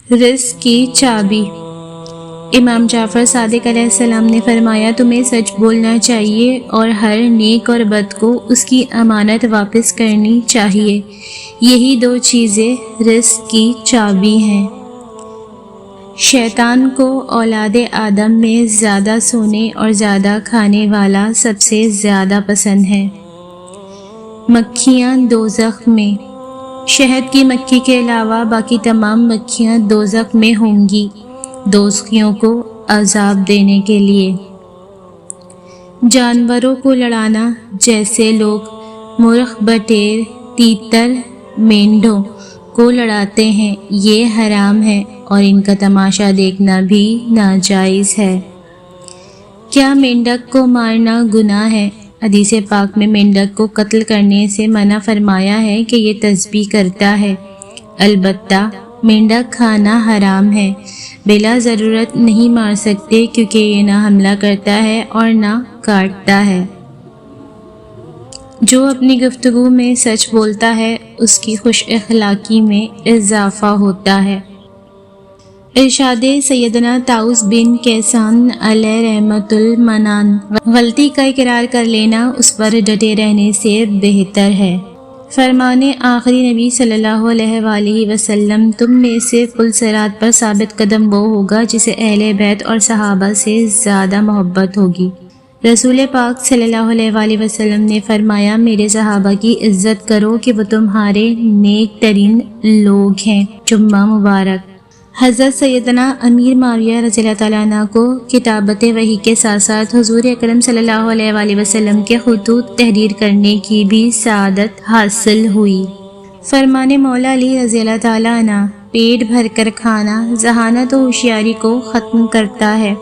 رزق کی چابی۔ امام جعفر صادق علیہ السلام نے فرمایا تمہیں سچ بولنا چاہیے اور ہر نیک اور بد کو اس کی امانت واپس کرنی چاہیے، یہی دو چیزیں رزق کی چابی ہیں۔ شیطان کو اولاد آدم میں زیادہ سونے اور زیادہ کھانے والا سب سے زیادہ پسند ہے۔ مکھیاں دوزخ میں۔ شہد کی مکھی کے علاوہ باقی تمام مکھیاں دوزخ میں ہوں گی دوزخیوں کو عذاب دینے کے لیے۔ جانوروں کو لڑانا، جیسے لوگ مرغ، بٹیر، تیتر، مینڈھوں کو لڑاتے ہیں، یہ حرام ہے اور ان کا تماشا دیکھنا بھی ناجائز ہے۔ کیا مینڈک کو مارنا گناہ ہے؟ حدیث پاک میں مینڈک کو قتل کرنے سے منع فرمایا ہے کہ یہ تسبیح کرتا ہے، البتہ مینڈک کھانا حرام ہے۔ بلا ضرورت نہیں مار سکتے کیونکہ یہ نہ حملہ کرتا ہے اور نہ کاٹتا ہے۔ جو اپنی گفتگو میں سچ بولتا ہے اس کی خوش اخلاقی میں اضافہ ہوتا ہے۔ ارشاد سیدنا طاؤس بن کیسان علیہ رحمۃ المنان، غلطی کا اقرار کر لینا اس پر ڈٹے رہنے سے بہتر ہے۔ فرمان آخری نبی صلی اللہ علیہ وآلہ وسلم، تم میں سے پل صراط پر ثابت قدم وہ ہوگا جسے اہل بیت اور صحابہ سے زیادہ محبت ہوگی۔ رسول پاک صلی اللہ علیہ وآلہ وسلم نے فرمایا میرے صحابہ کی عزت کرو کہ وہ تمہارے نیک ترین لوگ ہیں۔ جمعہ مبارک۔ حضرت سیدنا امیر معاویہ رضی اللہ تعالیٰ عنہ کو کتابت وحی کے ساتھ ساتھ حضور اکرم صلی اللہ علیہ وآلہ وسلم کے خطوط تحریر کرنے کی بھی سعادت حاصل ہوئی۔ فرمان مولا علی رضی اللہ تعالیٰ عنہ، پیٹ بھر کر کھانا ذہانت و ہوشیاری کو ختم کرتا ہے۔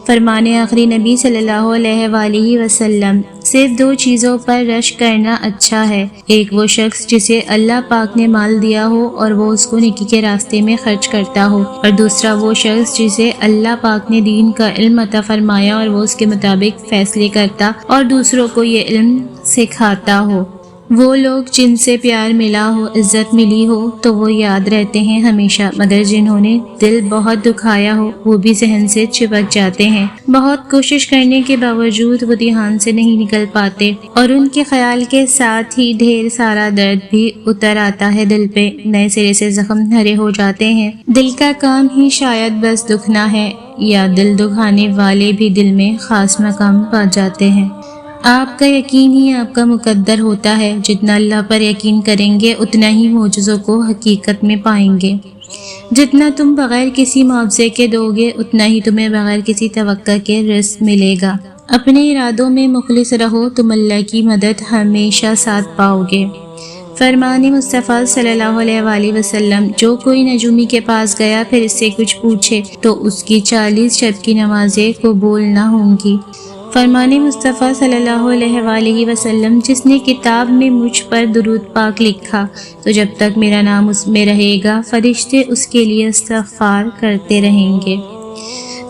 فرمان آخری نبی صلی اللہ علیہ وآلہ وسلم، صرف دو چیزوں پر رشک کرنا اچھا ہے، ایک وہ شخص جسے اللہ پاک نے مال دیا ہو اور وہ اس کو نیکی کے راستے میں خرچ کرتا ہو، اور دوسرا وہ شخص جسے اللہ پاک نے دین کا علم عطا فرمایا اور وہ اس کے مطابق فیصلے کرتا اور دوسروں کو یہ علم سکھاتا ہو۔ وہ لوگ جن سے پیار ملا ہو، عزت ملی ہو تو وہ یاد رہتے ہیں ہمیشہ، مگر جنہوں نے دل بہت دکھایا ہو وہ بھی ذہن سے چپک جاتے ہیں۔ بہت کوشش کرنے کے باوجود وہ دھیان سے نہیں نکل پاتے اور ان کے خیال کے ساتھ ہی ڈھیر سارا درد بھی اتر آتا ہے دل پہ، نئے سرے سے زخم ہرے ہو جاتے ہیں۔ دل کا کام ہی شاید بس دکھنا ہے، یا دل دکھانے والے بھی دل میں خاص مقام پا جاتے ہیں۔ آپ کا یقین ہی آپ کا مقدر ہوتا ہے، جتنا اللہ پر یقین کریں گے اتنا ہی معجزوں کو حقیقت میں پائیں گے۔ جتنا تم بغیر کسی معاوضے کے دو گے اتنا ہی تمہیں بغیر کسی توقع کے رزق ملے گا۔ اپنے ارادوں میں مخلص رہو، تم اللہ کی مدد ہمیشہ ساتھ پاؤ گے۔ فرمان مصطفیٰ صلی اللہ علیہ وآلہ وسلم، جو کوئی نجومی کے پاس گیا پھر اس سے کچھ پوچھے تو اس کی 40 شب کی نمازیں قبول نہ ہوں گی۔ فرمان مصطفیٰ صلی اللہ علیہ وآلہ وسلم، جس نے کتاب میں مجھ پر درود پاک لکھا تو جب تک میرا نام اس میں رہے گا فرشتے اس کے لیے استغفار کرتے رہیں گے۔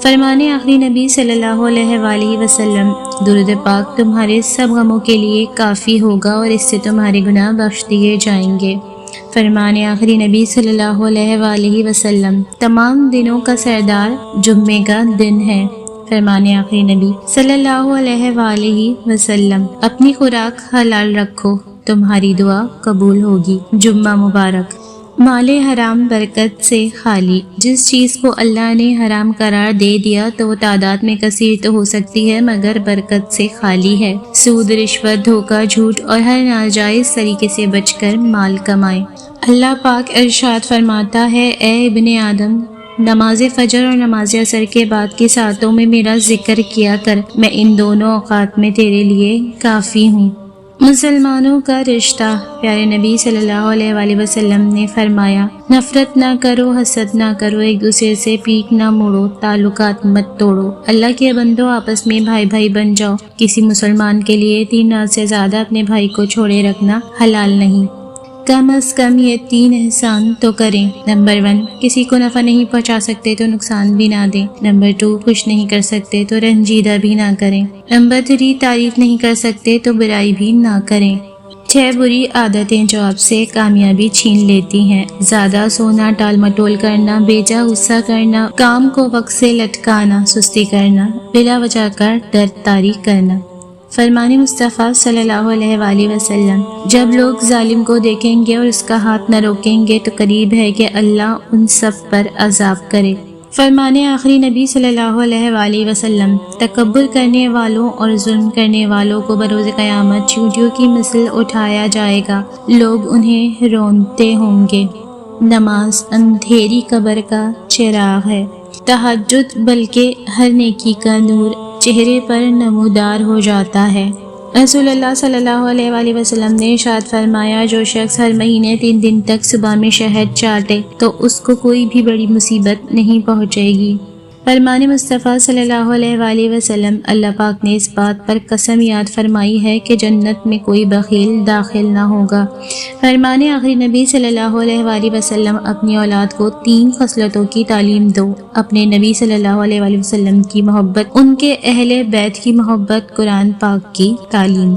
فرمان آخری نبی صلی اللہ علیہ وآلہ وسلم، درود پاک تمہارے سب غموں کے لیے کافی ہوگا اور اس سے تمہارے گناہ بخش دیے جائیں گے۔ فرمان آخری نبی صلی اللہ علیہ وآلہ وسلم، تمام دنوں کا سردار جمعے کا دن ہے۔ فرمان آخری نبی صلی اللہ علیہ وآلہ وسلم، اپنی خوراک حلال رکھو، تمہاری دعا قبول ہوگی۔ جمعہ مبارک۔ مال حرام برکت سے خالی، جس چیز کو اللہ نے حرام قرار دے دیا تو وہ تعداد میں کثیر تو ہو سکتی ہے مگر برکت سے خالی ہے۔ سود، رشوت، دھوکہ، جھوٹ اور ہر ناجائز طریقے سے بچ کر مال کمائیں۔ اللہ پاک ارشاد فرماتا ہے، اے ابن آدم، نماز فجر اور نماز عصر کے بعد کی ساعتوں میں میرا ذکر کیا کر، میں ان دونوں اوقات میں تیرے لیے کافی ہوں۔ مسلمانوں کا رشتہ۔ پیارے نبی صلی اللہ علیہ وآلہ وسلم نے فرمایا، نفرت نہ کرو، حسد نہ کرو، ایک دوسرے سے پیٹھ نہ موڑو، تعلقات مت توڑو، اللہ کے بندوں آپس میں بھائی بھائی بن جاؤ۔ کسی مسلمان کے لیے 3 رات سے زیادہ اپنے بھائی کو چھوڑے رکھنا حلال نہیں۔ کم از کم یہ 3 احسان تو کریں۔ نمبر 1، کسی کو نفع نہیں پہنچا سکتے تو نقصان بھی نہ دیں۔ نمبر 2، خوش نہیں کر سکتے تو رنجیدہ بھی نہ کریں۔ نمبر 3، تعریف نہیں کر سکتے تو برائی بھی نہ کریں۔ 6 بری عادتیں جو آپ سے کامیابی چھین لیتی ہیں: زیادہ سونا، ٹال مٹول کرنا، بیجا غصہ کرنا، کام کو وقت سے لٹکانا، سستی کرنا، بلا وجہ کا درد طاری کرنا۔ فرمان مصطفیٰ صلی اللہ علیہ وآلہ وسلم: جب لوگ ظالم کو دیکھیں گے اور اس کا ہاتھ نہ روکیں گے تو قریب ہے کہ اللہ ان سب پر عذاب کرے۔ فرمان آخری نبی صلی اللہ علیہ وآلہ وسلم: تکبر کرنے والوں اور ظلم کرنے والوں کو بروز قیامت چیونٹیوں کی مثل اٹھایا جائے گا، لوگ انہیں رونتے ہوں گے۔ نماز اندھیری قبر کا چراغ ہے، تہجد بلکہ ہر نیکی کا نور چہرے پر نمودار ہو جاتا ہے۔ رسول اللہ صلی اللہ علیہ وآلہ وسلم نے ارشاد فرمایا: جو شخص ہر مہینے 3 دن تک صبح میں شہد چاٹے تو اس کو کوئی بھی بڑی مصیبت نہیں پہنچے گی۔ فرمان مصطفیٰ صلی اللہ علیہ وآلہ وسلم: اللہ پاک نے اس بات پر قسم یاد فرمائی ہے کہ جنت میں کوئی بخیل داخل نہ ہوگا۔ فرمان آخری نبی صلی اللہ علیہ وآلہ وسلم: اپنی اولاد کو 3 خصلتوں کی تعلیم دو: اپنے نبی صلی اللہ علیہ وآلہ وسلم کی محبت، ان کے اہل بیت کی محبت، قرآن پاک کی تعلیم۔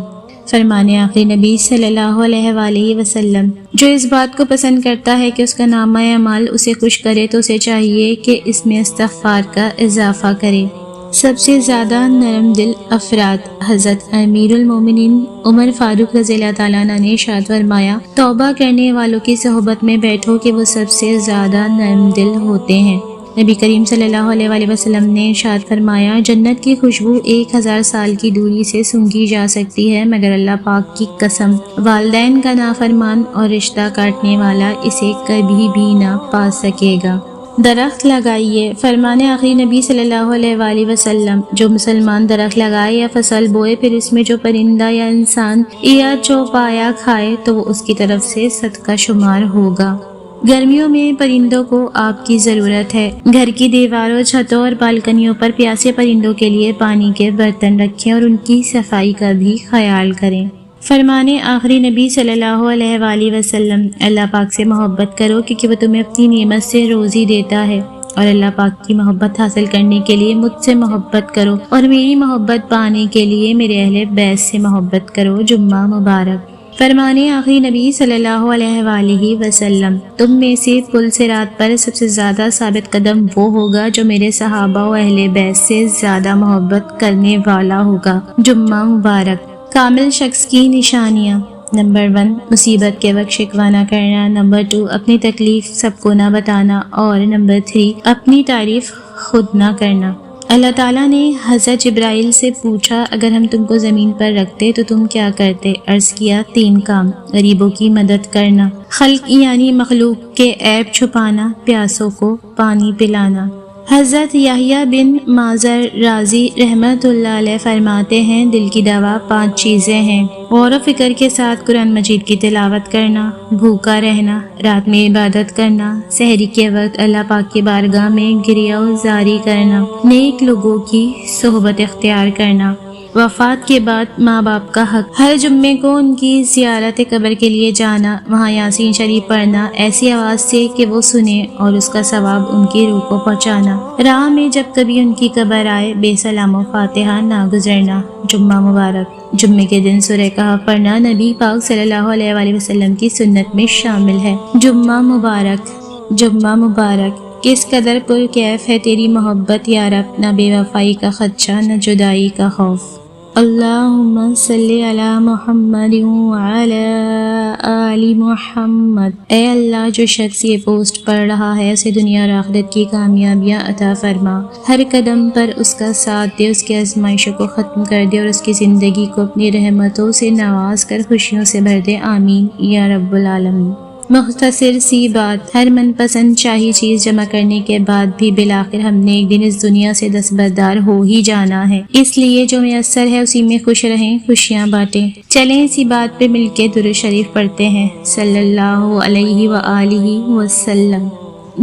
فرمان آخری نبی صلی اللہ علیہ وآلہ وسلم: جو اس بات کو پسند کرتا ہے کہ اس کا نامہ اعمال اسے خوش کرے تو اسے چاہیے کہ اس میں استغفار کا اضافہ کرے۔ سب سے زیادہ نرم دل افراد: حضرت امیر المومنین عمر فاروق رضی اللہ تعالیٰ عنہ نے ارشاد فرمایا: توبہ کرنے والوں کی صحبت میں بیٹھو کہ وہ سب سے زیادہ نرم دل ہوتے ہیں۔ نبی کریم صلی اللہ علیہ وآلہ وسلم نے ارشاد فرمایا: جنت کی خوشبو 1000 سال کی دوری سے سونگھی جا سکتی ہے مگر اللہ پاک کی قسم، والدین کا نافرمان اور رشتہ کاٹنے والا اسے کبھی بھی نہ پا سکے گا۔ درخت لگائیے۔ فرمان آخری نبی صلی اللہ علیہ وآلہ وسلم: جو مسلمان درخت لگائے یا فصل بوئے پھر اس میں جو پرندہ یا انسان یا چوپایا کھائے تو وہ اس کی طرف سے صدقہ شمار ہوگا۔ گرمیوں میں پرندوں کو آپ کی ضرورت ہے۔ گھر کی دیواروں، چھتوں اور بالکنیوں پر پیاسے پرندوں کے لیے پانی کے برتن رکھیں اور ان کی صفائی کا بھی خیال کریں۔ فرمان آخری نبی صلی اللہ علیہ وآلہ وسلم: اللہ پاک سے محبت کرو کیونکہ وہ تمہیں اپنی نعمت سے روزی دیتا ہے، اور اللہ پاک کی محبت حاصل کرنے کے لیے مجھ سے محبت کرو، اور میری محبت پانے کے لیے میرے اہل بیت سے محبت کرو۔ جمعہ مبارک۔ فرمان آخری نبی صلی اللہ علیہ وآلہ وسلم: تم میں سے پل صراط پر سب سے زیادہ ثابت قدم وہ ہوگا جو میرے صحابہ و اہل بیت سے زیادہ محبت کرنے والا ہوگا۔ جمعہ مبارک۔ کامل شخص کی نشانیاں: نمبر 1، مصیبت کے وقت شکوہ نہ کرنا۔ نمبر 2، اپنی تکلیف سب کو نہ بتانا۔ اور نمبر 3، اپنی تعریف خود نہ کرنا۔ اللہ تعالیٰ نے حضرت جبرائیل سے پوچھا: اگر ہم تم کو زمین پر رکھتے تو تم کیا کرتے؟ عرض کیا: 3 کام، غریبوں کی مدد کرنا، خلق یعنی مخلوق کے عیب چھپانا، پیاسوں کو پانی پلانا۔ حضرت یحییٰ بن معذر رازی رحمت اللہ علیہ فرماتے ہیں: دل کی دوا 5 چیزیں ہیں: غور و فکر کے ساتھ قرآن مجید کی تلاوت کرنا، بھوکا رہنا، رات میں عبادت کرنا، سحری کے وقت اللہ پاک کی بارگاہ میں گریہ و زاری کرنا، نیک لوگوں کی صحبت اختیار کرنا، وفات کے بعد ماں باپ کا حق، ہر جمعے کو ان کی زیارت قبر کے لیے جانا، وہاں یاسین شریف پڑھنا ایسی آواز سے کہ وہ سنے اور اس کا ثواب ان کی روح کو پہنچانا، راہ میں جب کبھی ان کی قبر آئے بے سلام و فاتحہ نہ گزرنا۔ جمعہ مبارک۔ جمعے کے دن سورہ کہف پڑھنا نبی پاک صلی اللہ علیہ وآلہ وسلم کی سنت میں شامل ہے۔ جمعہ مبارک۔ جمعہ مبارک۔ کس قدر پرکیف ہے تیری محبت یا رب، نہ بے وفائی کا خدشہ نہ جدائی کا خوف۔ اللہم صلی علی محمد وعلی آل محمد۔ اے اللہ، جو شخص یہ پوسٹ پڑھ رہا ہے اسے دنیا اور آخرت کی کامیابیاں عطا فرما، ہر قدم پر اس کا ساتھ دے، اس کی آزمائشوں کو ختم کر دے اور اس کی زندگی کو اپنی رحمتوں سے نواز کر خوشیوں سے بھر دے، آمین یا رب العالمین۔ مختصر سی بات، ہر من پسند چاہی چیز جمع کرنے کے بعد بھی بالآخر ہم نے ایک دن اس دنیا سے دستبردار ہو ہی جانا ہے، اس لیے جو میسر ہے اسی میں خوش رہیں، خوشیاں بانٹیں۔ چلیں اسی بات پہ مل کے درود شریف پڑھتے ہیں، صلی اللہ علیہ وآلہ وسلم۔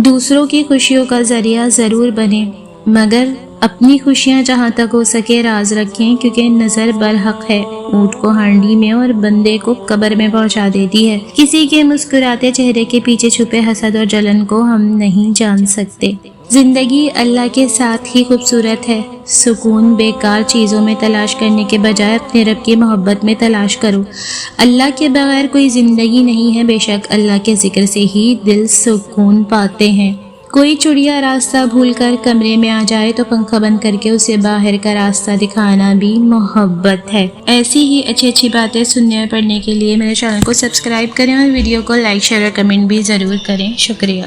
دوسروں کی خوشیوں کا ذریعہ ضرور بنیں مگر اپنی خوشیاں جہاں تک ہو سکے راز رکھیں، کیونکہ نظر برحق ہے، اونٹ کو ہانڈی میں اور بندے کو قبر میں پہنچا دیتی ہے۔ کسی کے مسکراتے چہرے کے پیچھے چھپے حسد اور جلن کو ہم نہیں جان سکتے۔ زندگی اللہ کے ساتھ ہی خوبصورت ہے۔ سکون بیکار چیزوں میں تلاش کرنے کے بجائے اپنے رب کی محبت میں تلاش کرو۔ اللہ کے بغیر کوئی زندگی نہیں ہے، بے شک اللہ کے ذکر سے ہی دل سکون پاتے ہیں۔ کوئی چڑیا راستہ بھول کر کمرے میں آ جائے تو پنکھا بند کر کے اسے باہر کا راستہ دکھانا بھی محبت ہے۔ ایسی ہی اچھی باتیں سننے اور پڑھنے کے لیے میرے چینل کو سبسکرائب کریں اور ویڈیو کو لائک، شیئر اور کمنٹ بھی ضرور کریں۔ شکریہ۔